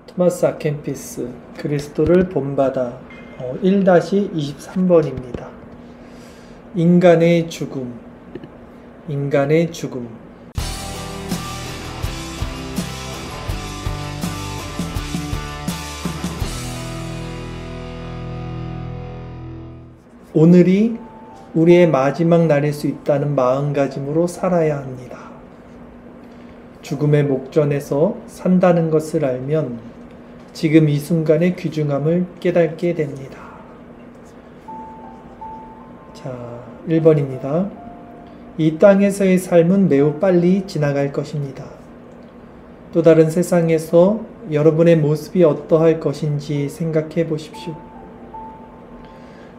토마스 아켄피스 그리스도를 본받아 1-23번입니다. 인간의 죽음. 오늘이 우리의 마지막 날일 수 있다는 마음가짐으로 살아야 합니다. 죽음의 목전에서 산다는 것을 알면 지금 이 순간의 귀중함을 깨닫게 됩니다. 자, 1번입니다. 이 땅에서의 삶은 매우 빨리 지나갈 것입니다. 또 다른 세상에서 여러분의 모습이 어떠할 것인지 생각해 보십시오.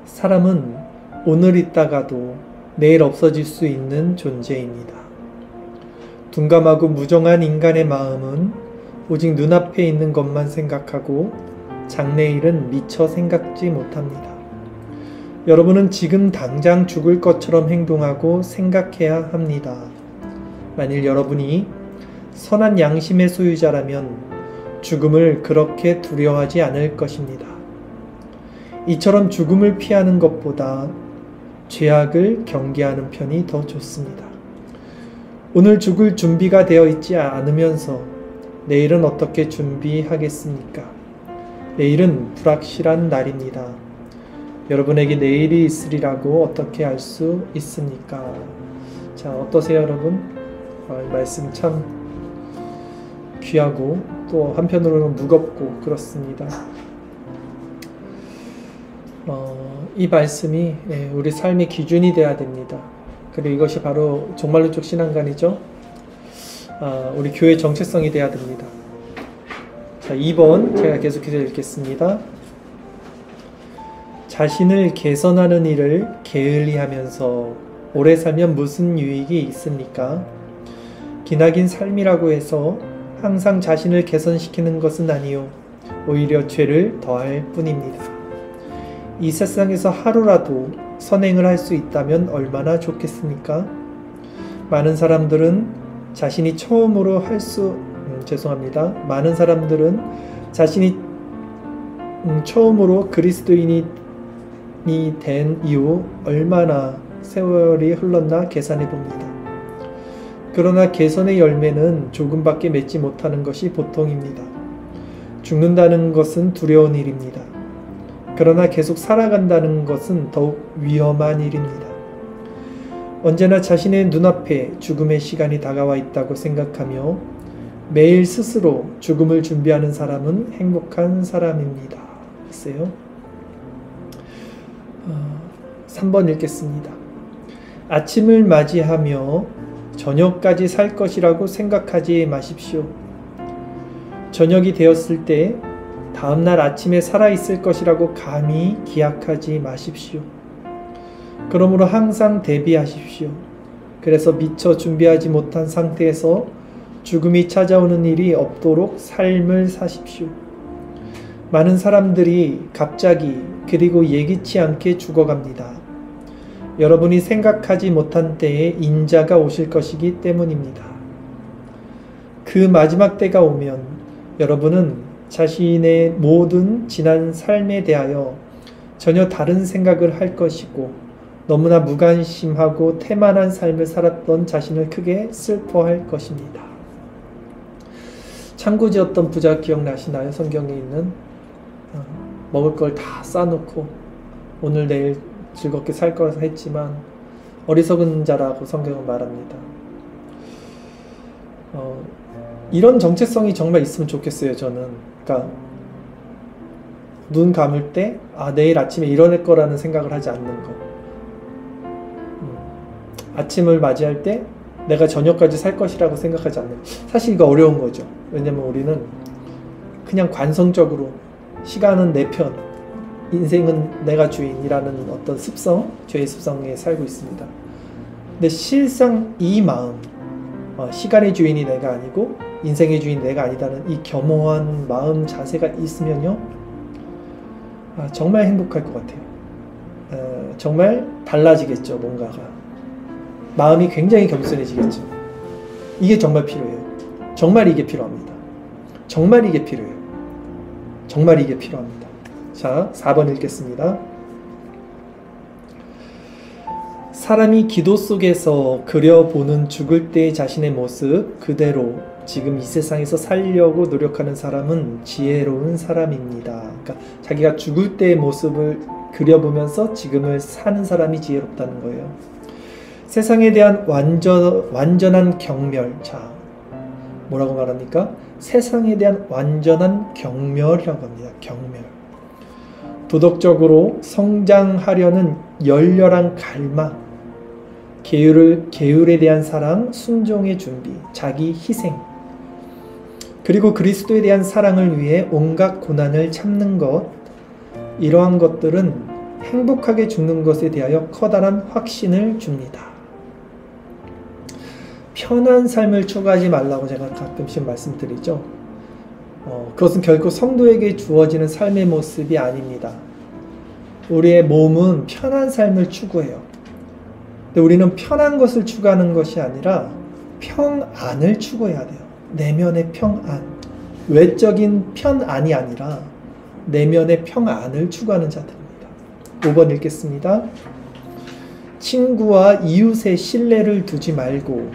사람은 오늘 있다가도 내일 없어질 수 있는 존재입니다. 둔감하고 무정한 인간의 마음은 오직 눈앞에 있는 것만 생각하고 장래일은 미처 생각지 못합니다. 여러분은 지금 당장 죽을 것처럼 행동하고 생각해야 합니다. 만일 여러분이 선한 양심의 소유자라면 죽음을 그렇게 두려워하지 않을 것입니다. 이처럼 죽음을 피하는 것보다 죄악을 경계하는 편이 더 좋습니다. 오늘 죽을 준비가 되어 있지 않으면서 내일은 어떻게 준비하겠습니까? 내일은 불확실한 날입니다. 여러분에게 내일이 있으리라고 어떻게 알 수 있습니까? 자, 어떠세요, 여러분? 말씀 참 귀하고 또 한편으로는 무겁고 그렇습니다. 이 말씀이 우리 삶의 기준이 되어야 됩니다. 그리고 이것이 바로 종말론적 신앙관이죠. 우리 교회의 정체성이 되어야 됩니다. 자, 2번 제가 계속해서 읽겠습니다. 자신을 개선하는 일을 게을리하면서 오래 살면 무슨 유익이 있습니까? 기나긴 삶이라고 해서 항상 자신을 개선시키는 것은 아니요, 오히려 죄를 더할 뿐입니다. 이 세상에서 하루라도 선행을 할 수 있다면 얼마나 좋겠습니까? 많은 사람들은 자신이 처음으로 처음으로 그리스도인이 된 이후 얼마나 세월이 흘렀나 계산해 봅니다. 그러나 개선의 열매는 조금밖에 맺지 못하는 것이 보통입니다. 죽는다는 것은 두려운 일입니다. 그러나 계속 살아간다는 것은 더욱 위험한 일입니다. 언제나 자신의 눈앞에 죽음의 시간이 다가와 있다고 생각하며 매일 스스로 죽음을 준비하는 사람은 행복한 사람입니다. 글쎄요. 3번 읽겠습니다. 아침을 맞이하며 저녁까지 살 것이라고 생각하지 마십시오. 저녁이 되었을 때 다음날 아침에 살아있을 것이라고 감히 기약하지 마십시오. 그러므로 항상 대비하십시오. 그래서 미처 준비하지 못한 상태에서 죽음이 찾아오는 일이 없도록 삶을 사십시오. 많은 사람들이 갑자기 그리고 예기치 않게 죽어갑니다. 여러분이 생각하지 못한 때에 인자가 오실 것이기 때문입니다. 그 마지막 때가 오면 여러분은 자신의 모든 지난 삶에 대하여 전혀 다른 생각을 할 것이고 너무나 무관심하고 태만한 삶을 살았던 자신을 크게 슬퍼할 것입니다. 창고지었던 부자 기억나시나요? 성경에 있는 먹을 걸 다 싸놓고 오늘 내일 즐겁게 살 거라서 했지만 어리석은 자라고 성경은 말합니다. 이런 정체성이 정말 있으면 좋겠어요. 저는. 그러니까 눈 감을 때 내일 아침에 일어날 거라는 생각을 하지 않는 거. 아침을 맞이할 때 내가 저녁까지 살 것이라고 생각하지 않는 거. 사실 이거 어려운 거죠. 왜냐면 우리는 그냥 관성적으로 시간은 내 편, 인생은 내가 주인이라는 어떤 습성, 죄의 습성에 살고 있습니다. 근데 실상 이 마음, 시간의 주인이 내가 아니고 인생의 주인 내가 아니다는 이 겸허한 마음 자세가 있으면요, 정말 행복할 것 같아요. 정말 달라지겠죠. 뭔가가 마음이 굉장히 겸손해지겠죠. 이게 정말 필요해요. 정말 이게 필요합니다. 정말 이게 필요해요. 정말 이게 필요합니다. 자, 4번 읽겠습니다. 사람이 기도 속에서 그려보는 죽을 때의 자신의 모습 그대로 지금 이 세상에서 살려고 노력하는 사람은 지혜로운 사람입니다. 그러니까 자기가 죽을 때의 모습을 그려보면서 지금을 사는 사람이 지혜롭다는 거예요. 세상에 대한 완전한 경멸. 자, 뭐라고 말합니까? 세상에 대한 완전한 경멸이라고 합니다. 경멸. 도덕적으로 성장하려는 열렬한 갈망, 계율에 대한 사랑, 순종의 준비, 자기 희생, 그리고 그리스도에 대한 사랑을 위해 온갖 고난을 참는 것, 이러한 것들은 행복하게 죽는 것에 대하여 커다란 확신을 줍니다. 편한 삶을 추구하지 말라고 제가 가끔씩 말씀드리죠. 그것은 결코 성도에게 주어지는 삶의 모습이 아닙니다. 우리의 몸은 편한 삶을 추구해요. 근데 우리는 편한 것을 추구하는 것이 아니라 평안을 추구해야 돼요. 내면의 평안. 외적인 편안이 아니라 내면의 평안을 추구하는 자들입니다. 5번 읽겠습니다. 친구와 이웃의 신뢰를 두지 말고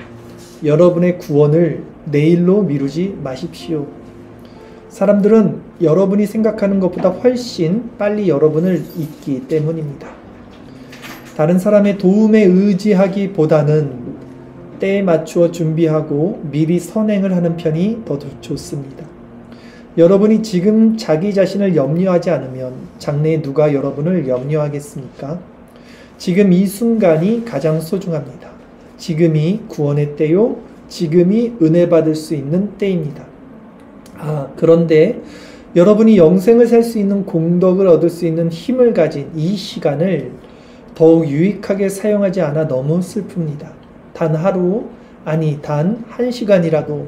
여러분의 구원을 내일로 미루지 마십시오. 사람들은 여러분이 생각하는 것보다 훨씬 빨리 여러분을 잊기 때문입니다. 다른 사람의 도움에 의지하기보다는 때에 맞추어 준비하고 미리 선행을 하는 편이 더 좋습니다. 여러분이 지금 자기 자신을 염려하지 않으면 장래에 누가 여러분을 염려하겠습니까? 지금 이 순간이 가장 소중합니다. 지금이 구원의 때요. 지금이 은혜 받을 수 있는 때입니다. 그런데 여러분이 영생을 살 수 있는 공덕을 얻을 수 있는 힘을 가진 이 시간을 더욱 유익하게 사용하지 않아 너무 슬픕니다. 단 하루, 아니 단 1시간이라도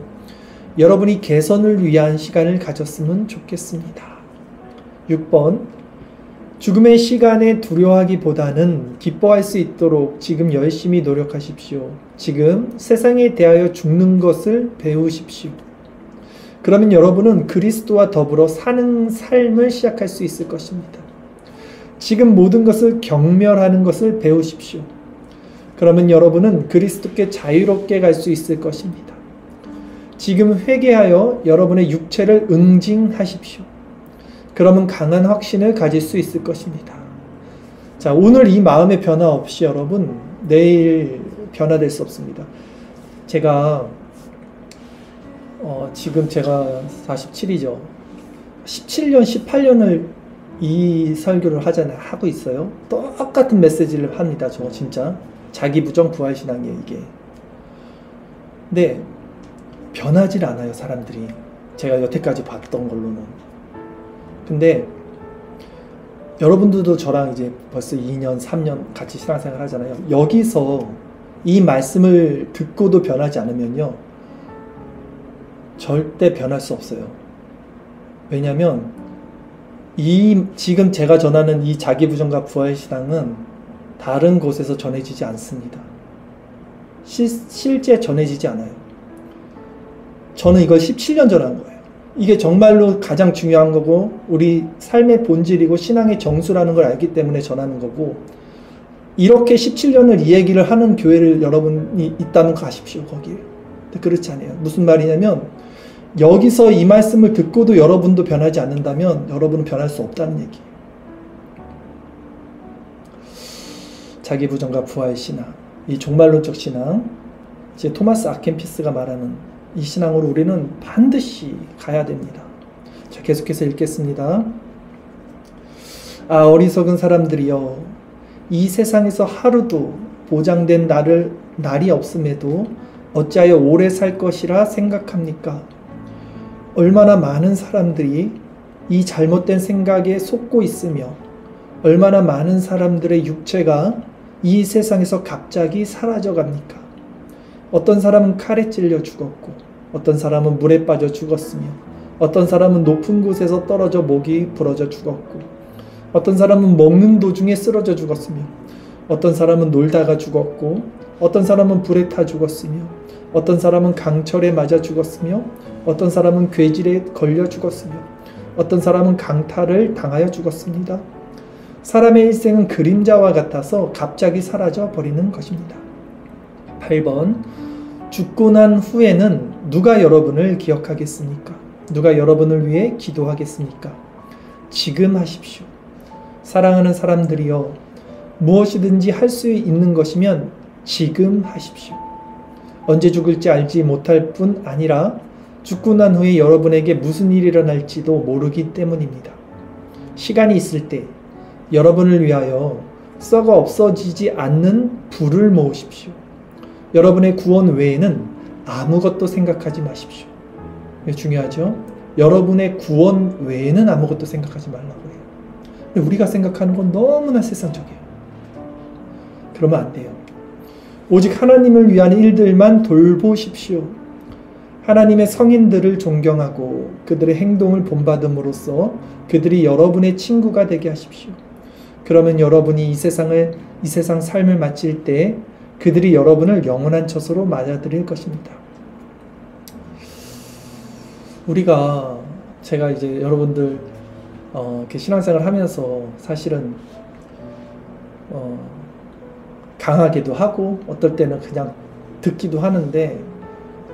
여러분이 개선을 위한 시간을 가졌으면 좋겠습니다. 6번, 죽음의 시간에 두려워하기보다는 기뻐할 수 있도록 지금 열심히 노력하십시오. 지금 세상에 대하여 죽는 것을 배우십시오. 그러면 여러분은 그리스도와 더불어 사는 삶을 시작할 수 있을 것입니다. 지금 모든 것을 경멸하는 것을 배우십시오. 그러면 여러분은 그리스도께 자유롭게 갈 수 있을 것입니다. 지금 회개하여 여러분의 육체를 응징하십시오. 그러면 강한 확신을 가질 수 있을 것입니다. 자, 오늘 이 마음의 변화 없이 여러분 내일 변화될 수 없습니다. 제가 지금 제가 47이죠. 17년, 18년을 이 설교를 하고 있어요. 똑같은 메시지를 합니다. 저 진짜 자기 부정 부활신앙이에요, 이게. 근데 변하질 않아요, 사람들이. 제가 여태까지 봤던 걸로는. 근데 여러분들도 저랑 이제 벌써 2년, 3년 같이 신앙생활 하잖아요. 여기서 이 말씀을 듣고도 변하지 않으면요, 절대 변할 수 없어요. 왜냐하면 지금 제가 전하는 이 자기부정과 부활신앙은 다른 곳에서 전해지지 않습니다. 실제 전해지지 않아요. 저는 이걸 17년 전한 거예요. 이게 정말로 가장 중요한 거고 우리 삶의 본질이고 신앙의 정수라는 걸 알기 때문에 전하는 거고, 이렇게 17년을 이 얘기를 하는 교회를 여러분이 있다면 가십시오, 거기에. 근데 그렇지 않아요. 무슨 말이냐면 여기서 이 말씀을 듣고도 여러분도 변하지 않는다면 여러분은 변할 수 없다는 얘기예요. 자기 부정과 부활 신앙, 이 종말론적 신앙, 이제 토마스 아켄피스가 말하는 이 신앙으로 우리는 반드시 가야 됩니다. 자, 계속해서 읽겠습니다. 어리석은 사람들이여, 이 세상에서 하루도 보장된 날이 없음에도 어찌하여 오래 살 것이라 생각합니까? 얼마나 많은 사람들이 이 잘못된 생각에 속고 있으며 얼마나 많은 사람들의 육체가 이 세상에서 갑자기 사라져갑니까? 어떤 사람은 칼에 찔려 죽었고, 어떤 사람은 물에 빠져 죽었으며, 어떤 사람은 높은 곳에서 떨어져 목이 부러져 죽었고, 어떤 사람은 먹는 도중에 쓰러져 죽었으며, 어떤 사람은 놀다가 죽었고, 어떤 사람은 불에 타 죽었으며, 어떤 사람은 강철에 맞아 죽었으며 어떤 사람은 괴질에 걸려 죽었으며 어떤 사람은 강탈을 당하여 죽었습니다. 사람의 일생은 그림자와 같아서 갑자기 사라져 버리는 것입니다. 8번 죽고 난 후에는 누가 여러분을 기억하겠습니까? 누가 여러분을 위해 기도하겠습니까? 지금 하십시오. 사랑하는 사람들이여, 무엇이든지 할 수 있는 것이면 지금 하십시오. 언제 죽을지 알지 못할 뿐 아니라 죽고 난 후에 여러분에게 무슨 일이 일어날지도 모르기 때문입니다. 시간이 있을 때 여러분을 위하여 썩어 없어지지 않는 불을 모으십시오. 여러분의 구원 외에는 아무것도 생각하지 마십시오. 이게 중요하죠? 여러분의 구원 외에는 아무것도 생각하지 말라고 해요. 근데 우리가 생각하는 건 너무나 세상적이에요. 그러면 안 돼요. 오직 하나님을 위한 일들만 돌보십시오. 하나님의 성인들을 존경하고 그들의 행동을 본받음으로써 그들이 여러분의 친구가 되게 하십시오. 그러면 여러분이 이 세상 삶을 마칠 때 그들이 여러분을 영원한 처소로 맞아들일 것입니다. 제가 이제 여러분들 이렇게 신앙생활 하면서 사실은 강하게도 하고 어떨 때는 그냥 듣기도 하는데,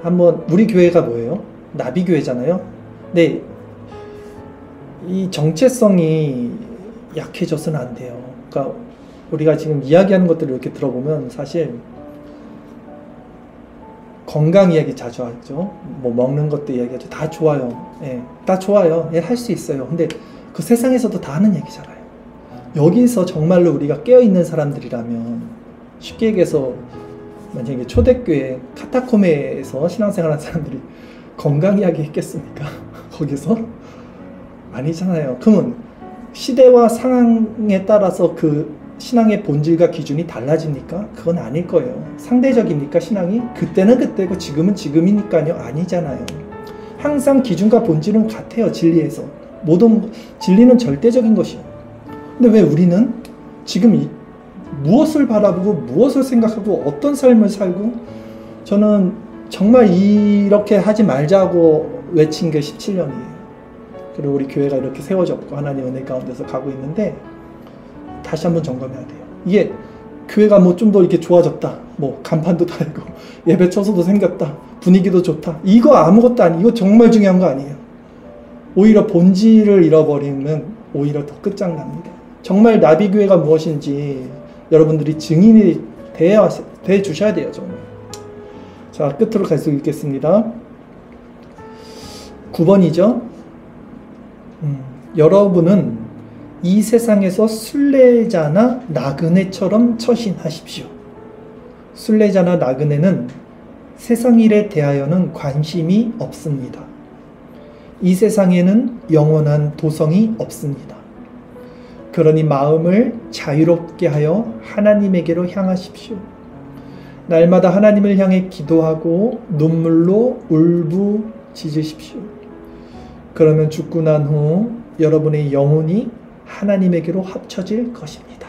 한번 우리 교회가 뭐예요? 나비교회잖아요. 근데 이 정체성이 약해져서는 안 돼요. 그러니까 우리가 지금 이야기하는 것들을 이렇게 들어보면 사실 건강 이야기 자주 하죠. 뭐 먹는 것도 이야기하죠. 다 좋아요. 예, 다 좋아요. 예, 할 수 있어요. 근데 그 세상에서도 다 하는 얘기잖아요. 여기서 정말로 우리가 깨어있는 사람들이라면, 쉽게 얘기해서 만약에 초대교회 카타콤에서 신앙생활 하는 사람들이 건강 이야기 했겠습니까? 거기서? 아니잖아요. 그러면 시대와 상황에 따라서 그 신앙의 본질과 기준이 달라집니까? 그건 아닐 거예요. 상대적입니까, 신앙이? 그때는 그때고 지금은 지금이니까요. 아니잖아요. 항상 기준과 본질은 같아요. 진리에서. 모든 진리는 절대적인 것이요. 근데 왜 우리는 지금 무엇을 바라보고 무엇을 생각하고 어떤 삶을 살고, 저는 정말 이렇게 하지 말자고 외친 게 17년이에요. 그리고 우리 교회가 이렇게 세워졌고 하나님 은혜 가운데서 가고 있는데, 다시 한번 점검해야 돼요. 이게 교회가 뭐 좀 더 이렇게 좋아졌다, 뭐 간판도 달고 예배 처소도 생겼다, 분위기도 좋다, 이거 아무것도 아니에요. 이거 정말 중요한 거 아니에요. 오히려 본질을 잃어버리면 오히려 더 끝장납니다. 정말 나비교회가 무엇인지 여러분들이 증인이 돼 주셔야 돼요. 정말. 자, 끝으로 계속 읽겠습니다. 9번이죠. 여러분은 이 세상에서 순례자나 나그네처럼 처신하십시오. 순례자나 나그네는 세상 일에 대하여는 관심이 없습니다. 이 세상에는 영원한 도성이 없습니다. 그러니 마음을 자유롭게 하여 하나님에게로 향하십시오. 날마다 하나님을 향해 기도하고 눈물로 울부짖으십시오. 그러면 죽고 난 후 여러분의 영혼이 하나님에게로 합쳐질 것입니다.